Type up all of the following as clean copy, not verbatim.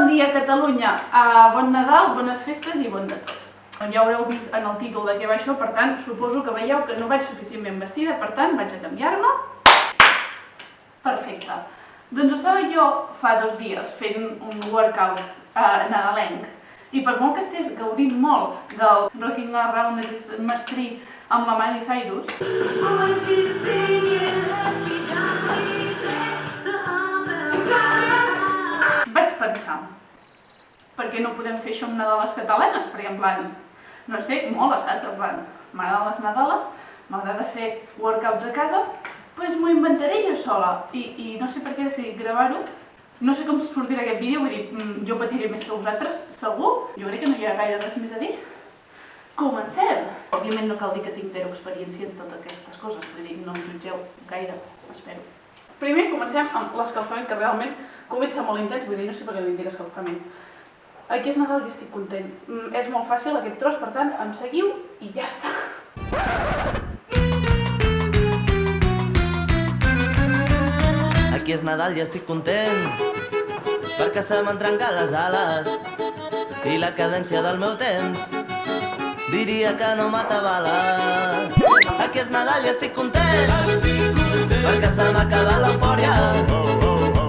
Bon dia, Catalunya! Bon Nadal, bones festes i bon de tot. Ja haureu vist en el títol de què va això, per tant, suposo que veieu que no vaig suficientment vestida, per tant, vaig a canviar-me. Perfecte. Doncs estava jo fa 2 dies fent un workout nadalenc i per molt que estés gaudint molt del Rocking Around the Mastri amb la Miley Cyrus, vaig pensar, per què no podem fer això amb Nadales catalanes? Perquè en plan, no sé, mola, saps? En plan, m'agraden les Nadales, m'agrada fer workouts a casa, doncs m'ho inventaré jo sola. I no sé per què he decidit gravar-ho. No sé com sortirà aquest vídeo, vull dir, jo patiré més que vosaltres, segur. Jo crec que no hi ha gaire res més a dir. Comencem! Òbviament no cal dir que tinc 0 experiència en totes aquestes coses, vull dir, no em jutgeu gaire, espero. Primer comencem amb l'escalfament, que realment comença molt intens, vull dir, no sé per què li dic escalfament. Aquí és Nadal i estic content. És molt fàcil aquest tros, per tant, em seguiu i ja està. Aquí és Nadal i estic content, perquè se m'han trencat les ales i la cadència del meu temps diria que no m'atabala. Aquí és Nadal i estic content, perquè se m'ha acabat l'eufòria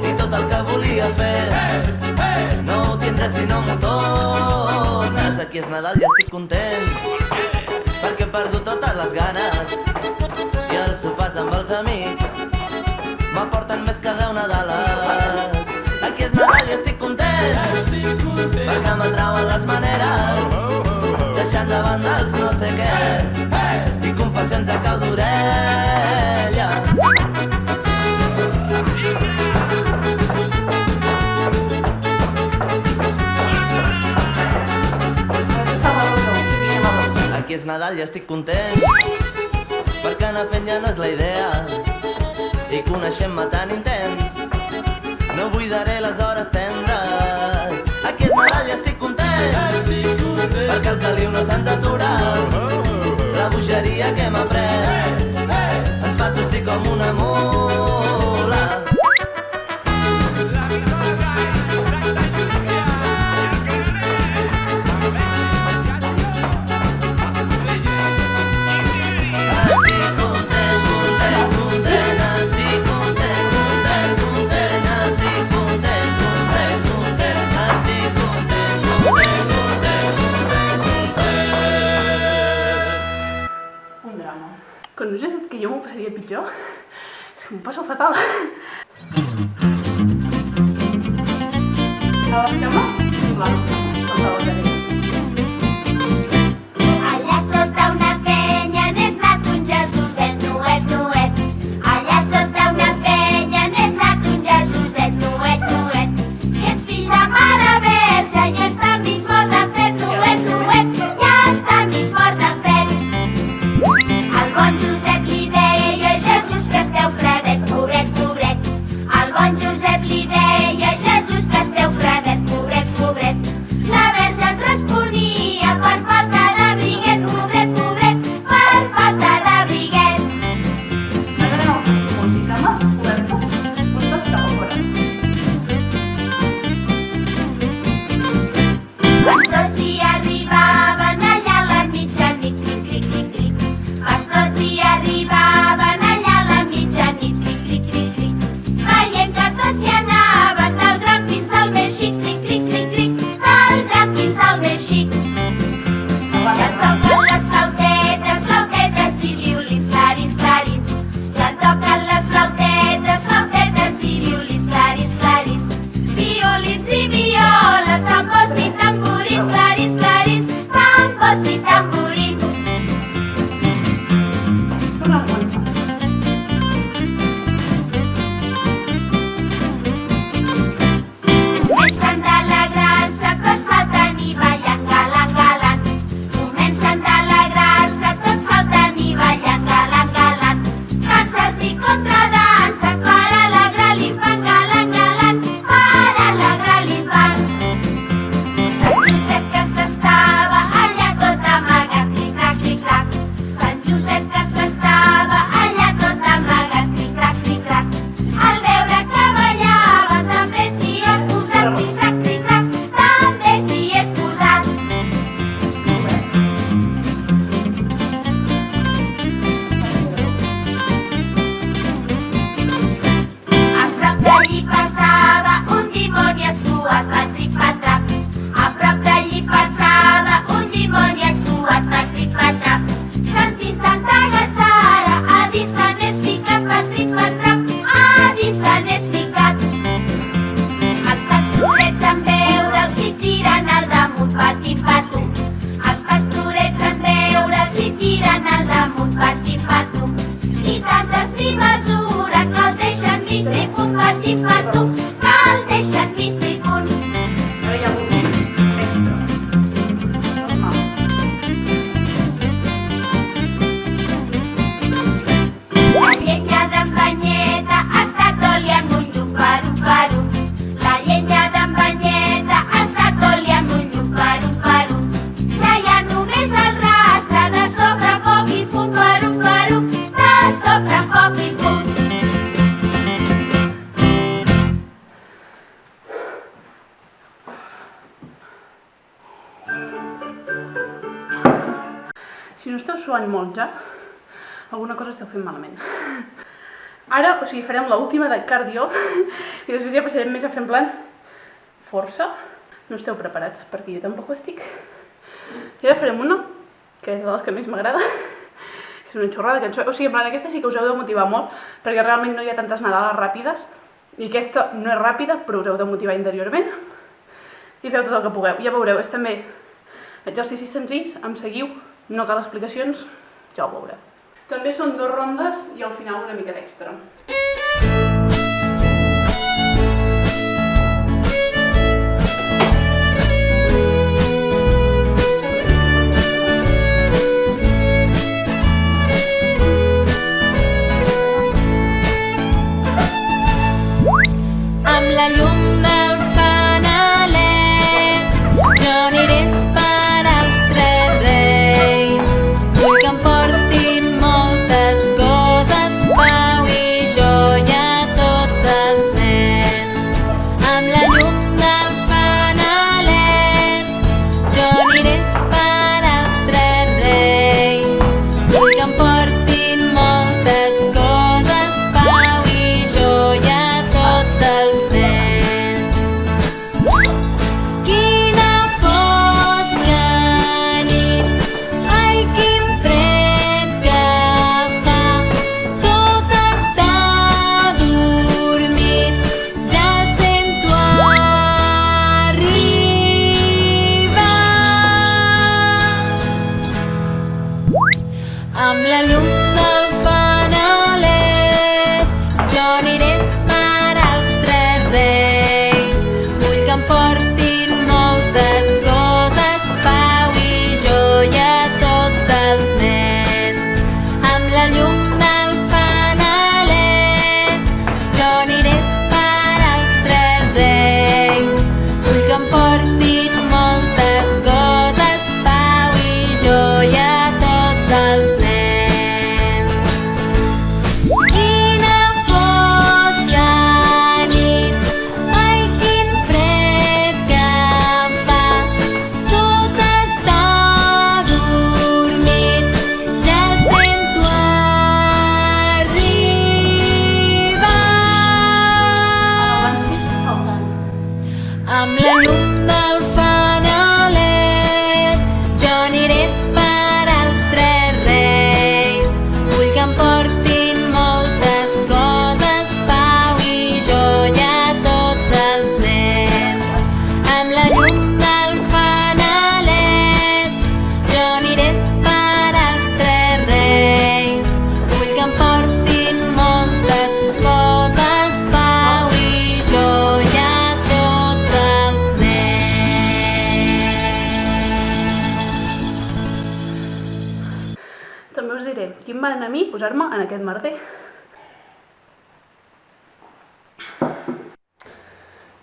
i tot el que volia fer no ho tindré si no m'ho tornes. Aquí és Nadal i estic content, perquè he perdut totes les ganes i els sopars amb els amics m'aporten més que 10 Nadales. Aquí és Nadal i estic content, perquè m'atrauen les maneres, deixant de banda els no sé què i confessions a cau d'orella. Aquí és Nadal i estic content, perquè anar fent ja no és la idea i coneixent-me tan intens no buidaré les hores tendres. Aquí és Nadal i estic content, perquè el caliu no se'ns atura, la bogeria que hem après ens fa tossir com una mula. Quan us he dit que jo m'ho passaria pitjor, és que m'ho passo fatal. A la cama? Clar, allà sota una penya n'és nat un Jesuset, nuet, nuet. Allà sota una penya n'és nat un Jesuset, nuet, nuet. I és fill de mare verge i està mig mort de fred, nuet, nuet. Ja està mig mort de fred. El bon Josep li deia a Jesús que esteu fredet, pobret, pobret. El bon Josep li deia a Jesús que esteu fredet, pobret, pobret. Si no esteu suant molt ja, alguna cosa esteu fent malament. Ara, o sigui, farem l'última de cardio i després ja passarem més a fer en plan força. No esteu preparats, perquè jo tampoc ho estic. I ara farem una, que és de les que més m'agrada. És una xorrada cançó. O sigui, en plan, aquesta sí que us heu de motivar molt, perquè realment no hi ha tantes nadales ràpides, i aquesta no és ràpida, però us heu de motivar interiorment. I feu tot el que pugueu. Ja veureu, és també exercicis senzills, em seguiu, no cal explicacions, ja ho veureu. També són 2 rondes i al final una mica d'extra. Amb la llum del fanalet jo aniré a esperar els 3 reis. Vull que em portin moltes coses, pau i joia a tots els nens. Amb la llum del fanalet jo aniré a esperar els 3 reis. Vull que em portin moltes coses, pau i joia a tots els nens. Quina fosca nit, ai quin fred que fa, tot està dormit, ja el sento arribar. Amb la llum del fanalet jo aniré a esperar els 3 reis. Vull que em portin moltes coses, pau i joia a tots els nens. Amb la llum del fanalet jo aniré a esperar els 3 reis. Vull que em portin moltes coses, pau i joia a tots els nens. Quina fosca nit, ai quin fred que fa, tot està dormit, ja el sento arribar. Amb la llum del fanalet jo aniré a esperar els 3 reis. Vull que em portin moltes coses, pau i joia a tots els nens. Amb la llum del fanalet jo aniré a esperar els 3 reis. Vull que em portin moltes coses, pau i joia a tots els nens. També us diré quin va anar a mi posar-me en aquest merder.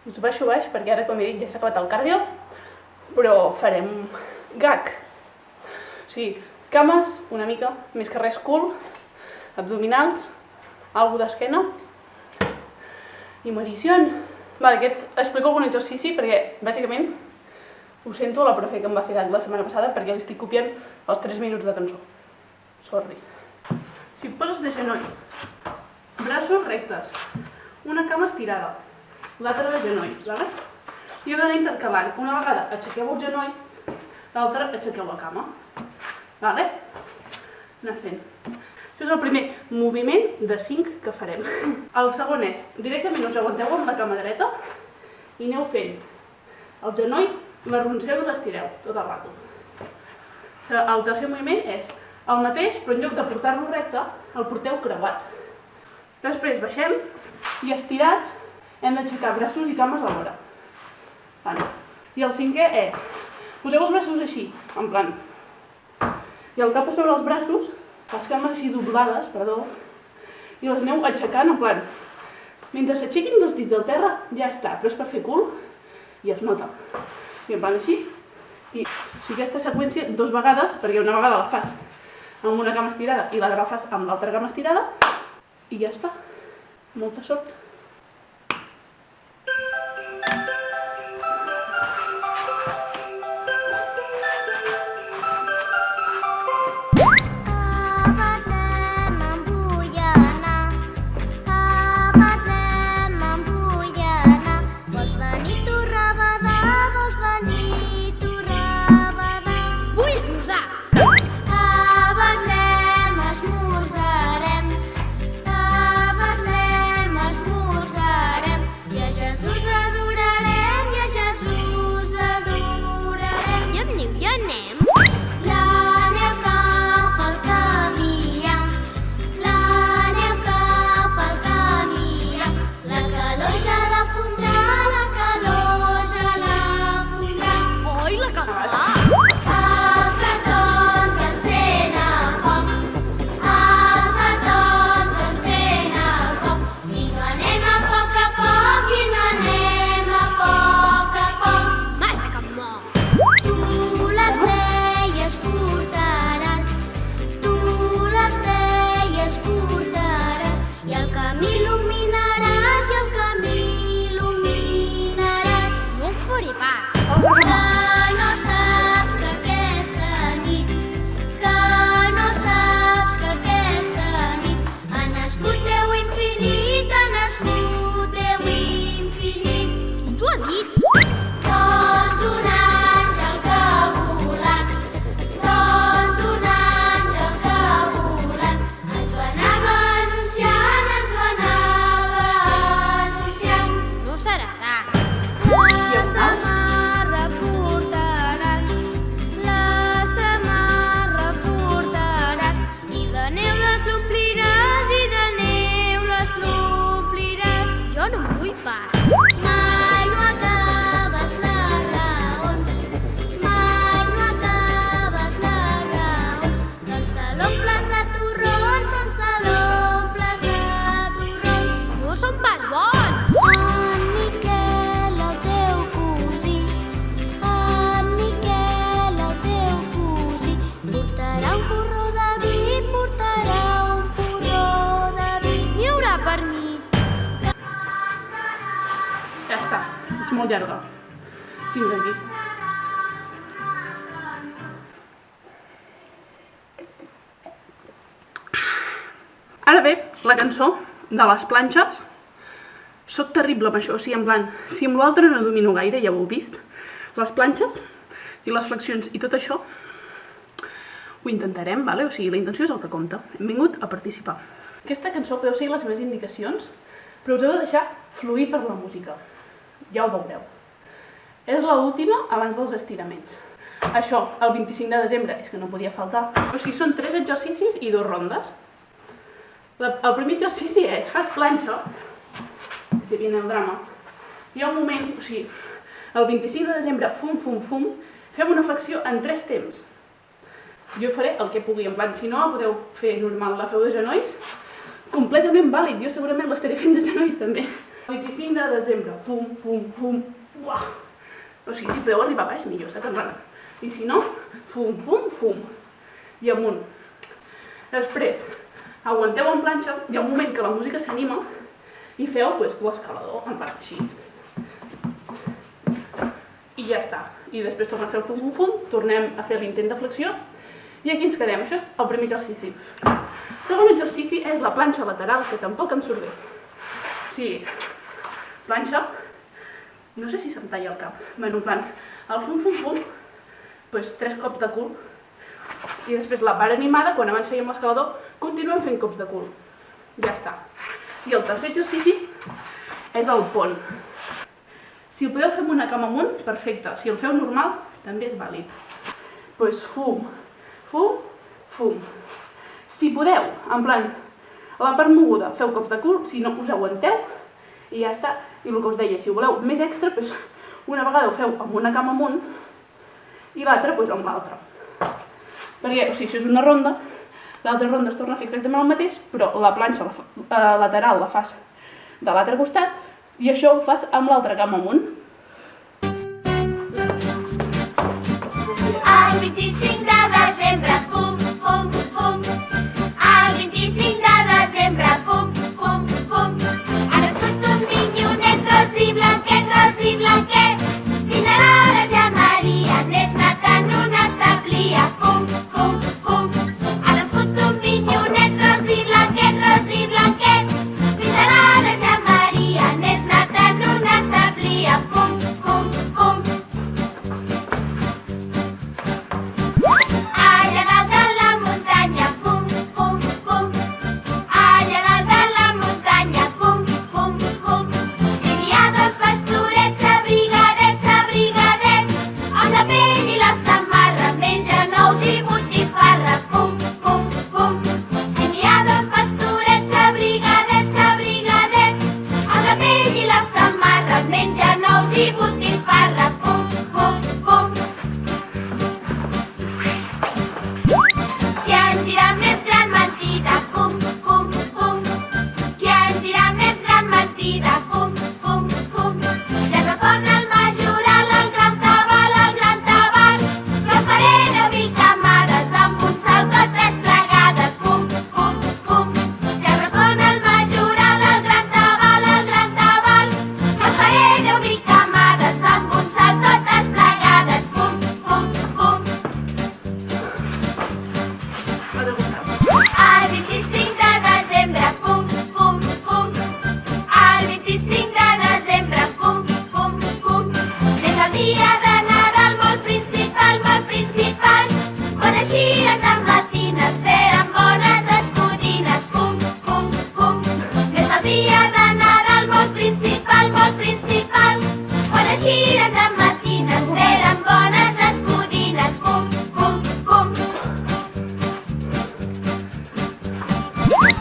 Us baixo baix perquè ara, com he dit, ja s'ha acabat el cardio, però farem gag. O sigui, cames una mica, més que res cul, abdominals, algo d'esquena i medición. Vale, explico algun exercici perquè, bàsicament, ho sento a la profe que em va fer gag la setmana passada perquè li estic copiant els 3 minuts de cançó. Sorry. Si et poses de genolls, braços rectes, una cama estirada, l'altra de genolls, vale? I heu d'anar intercalant. Una vegada aixequeu el genoll, l'altra aixequeu la cama. Vale? Anar fent. Això és el primer moviment de 5 que farem. El segon és, directament us aguanteu amb la cama dreta i aneu fent el genoll, l'arronceu i l'estireu tot el rato. El tercer moviment és el mateix, però en lloc de portar-lo recte, el porteu creuat. Després baixem i estirats hem d'aixecar braços i cames alhora. Vale. I el cinquè és, poseu els braços així, en plan, i el cap sobre els braços, les cames així doblades, perdó, i les aneu aixecant, en plan, mentre s'aixequin 2 dits del terra, ja està, però és per fer cul i es nota. I en plan així, i o sigui, aquesta seqüència 2 vegades, perquè una vegada la fas amb una cama estirada i l'altra la fas amb l'altra cama estirada, i ja està. Molta sort. Que no saps que aquesta nit, que no saps que aquesta nit ha nascut Déu infinit, ha nascut Déu infinit. Qui t'ho ha dit? Doncs un àngel que volant, doncs un àngel que volant, ens ho anava anunciant, ens ho anava anunciant. No serà tant. La samarra portaràs, la samarra portaràs, i de neu les l'ompliràs, i de neu les l'ompliràs. Jo no en vull pas. Mai no acabes les raons, mai no acabes les raons, doncs te l'omples de torrons, doncs te l'omples de torrons. No són pas bons! En Miquel, el teu cosí, en Miquel, el teu cosí, portarà un porró de vi, portarà un porró de vi. N'hi haurà per mi. Ja està, és molt llarga. Fins aquí. Ara ve la cançó de les planxes. Soc terrible amb això, o sigui, en plan, si amb l'altre no domino gaire, ja ho heu vist, les planxes i les flexions i tot això ho intentarem, vale? O sigui, la intenció és el que compta. Hem vingut a participar. Aquesta cançó podeu seguir les meves indicacions, però us heu de deixar fluir per la música. Ja ho veureu. És l'última abans dels estiraments. Això, el 25 de desembre, és que no podia faltar. O sigui, són 3 exercicis i 2 rondes. El primer exercici és, fas planxa, si viene el drama. Hi ha un moment, o sigui, el 25 de desembre, fum, fum, fum, fem una flexió en 3 temps. Jo faré el que pugui, en plan, si no, podeu fer normal, la feu de genolls, completament vàlid, jo segurament l'estaré fent de genolls també. El 25 de desembre, fum, fum, fum, uah! O sigui, si podeu arribar a baix, millor, saps? En plan. I si no, fum, fum, fum, i amunt. Després, aguanteu en planxa, hi ha un moment que la música s'anima i feu l'escalador, en plan així. I ja està. I després tornem a fer el fum, fum, fum, tornem a fer l'intent de flexió i aquí ens quedem. Això és el primer exercici. El segon exercici és la planxa lateral, que tampoc em surt bé. O sigui, planxa, no sé si se'm talla el cap. Bueno, en plan, el fum, fum, fum, doncs 3 cops de cul. I després la part animada, quan abans fèiem l'escalador, continuem fent cops de cul. Ja està. I el tercer exercici és el pont. Si el podeu fer amb una cama amunt, perfecte. Si el feu normal, també és vàlid. Doncs fum, fum, fum. Si podeu, en plan, a la part moguda feu cops de cul, si no us aguanteu i ja està. I el que us deia, si ho voleu més extra, doncs una vegada ho feu amb una cama amunt i l'altra doncs amb l'altra. Perquè, o sigui, això és una ronda, l'altra ronda es torna a fer exactament el mateix, però la planxa lateral la fas de l'altre costat i això ho fas amb l'altra cama amunt. El 25 de desembre, fum, fum, fum. El 25 de desembre, fum, fum, fum. Ha nascut un minyonet ros i blanquet, ros i blanquet. Fill de la Verge Maria, n'és nat en una establia, fum, fum, fum. Ha nascut un minyonet ros i blanquet, ros i blanquet. Fill de la Verge Maria, n'és nat en una establia, fum. dia de Nadal molt principal, molt principal. Coneixien de matines, feren bones escudines, fum, fum, fum. És el dia de Nadal molt principal, molt principal. Coneixien de matines, feren bones escudines, fum, fum, fum.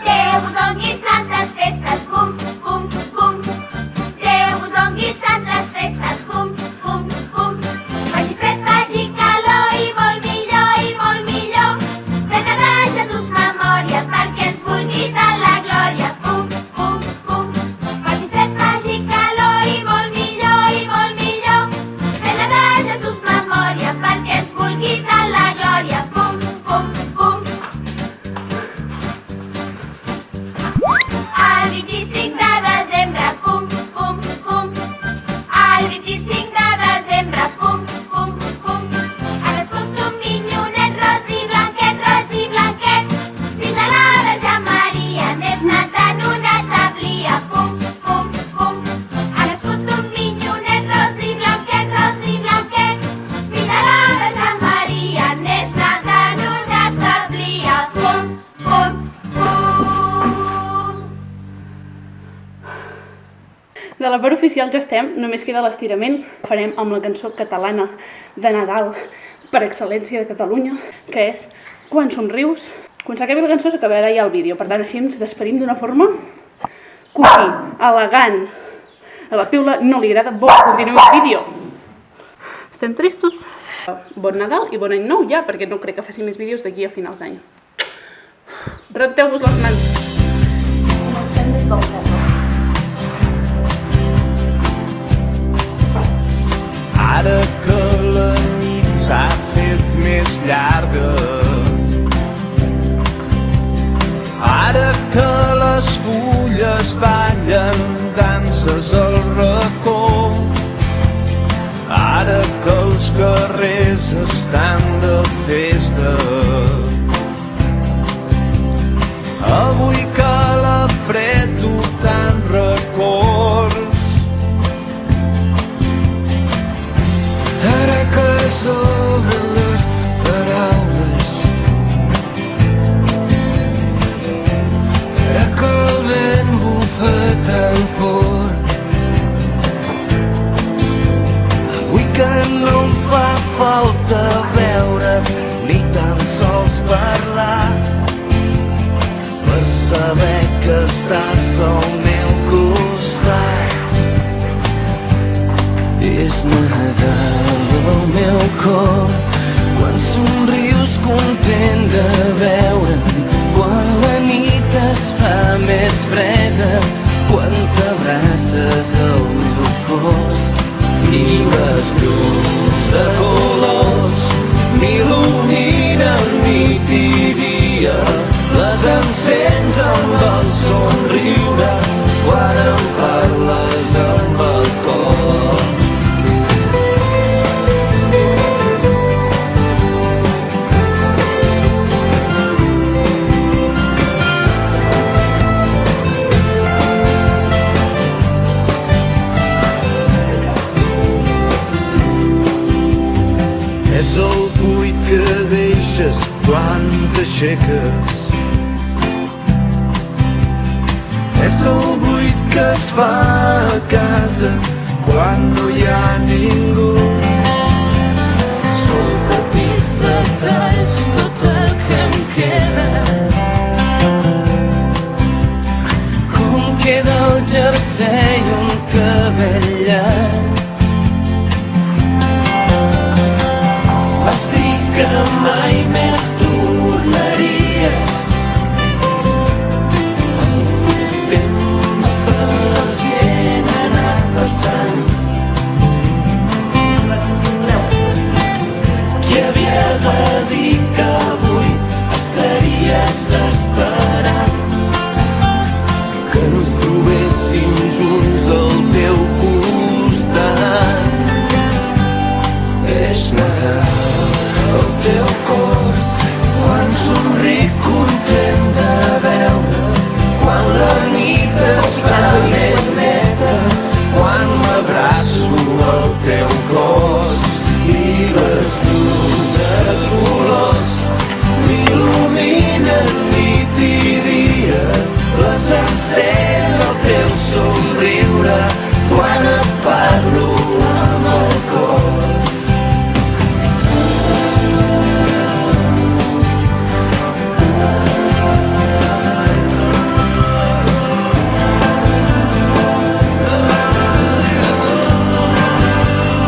Déu us doni santes festes, fum, fum, fum. Déu us doni santes festes, fum, fum, fum. Faci fred, faci calor i molt millor. Fent de Jesús memòria perquè ens vulgui de la glòria, fum, fum, fum. Faci fred, faci calor i molt millor. Fent de Jesús memòria perquè ens vulgui de la glòria, fum, fum, fum. El 25 de desembre, fum, fum, fum. El 25 de desembre, fum, fum, fum. Ha nascut un minyonet ros i blanquet. Fill de la Verge Maria, n'és nat en una establia, fum, fum, fum. Ha nascut un minyonet ros i blanquet. Fill de la Verge Maria, n'és nat en una establia, fum, fum, fum. De la part oficial ja estem, només queda l'estirament. Farem amb la cançó catalana de Nadal per excel·lència de Catalunya, que és Quan somrius. Quan s'acabi la cançó s'acabarà ja el vídeo, per tant així ens despedim d'una forma cookie, elegant. A la piula no li agrada, vol que continuï el vídeo. Estem tristos. Bon Nadal i bon any nou ja, perquè no crec que faci més vídeos d'aquí a finals d'any. Renteu-vos les mans. Ara que la nit s'ha fet més llarga, ara que les fulles ballen danses al racó, ara que els carrers estan de festa, avui que la fred tu tant records, ara que s'obren les paraules, ara que el vent bufa tan fort, avui que no em fa falta veure't ni tan sols parlar, per saber que estàs al meu costat. És Nadal al meu cor, quan somrius content de veure'm, quan la nit es fa més freda, quan t'abraces al meu cos i les llums de colors m'il·luminen nit i dia, les encens amb el somriure quan em parles amb el cor. És el buit que deixes quan t'aixeques, és el buit que es fa a casa quan no hi ha ningú.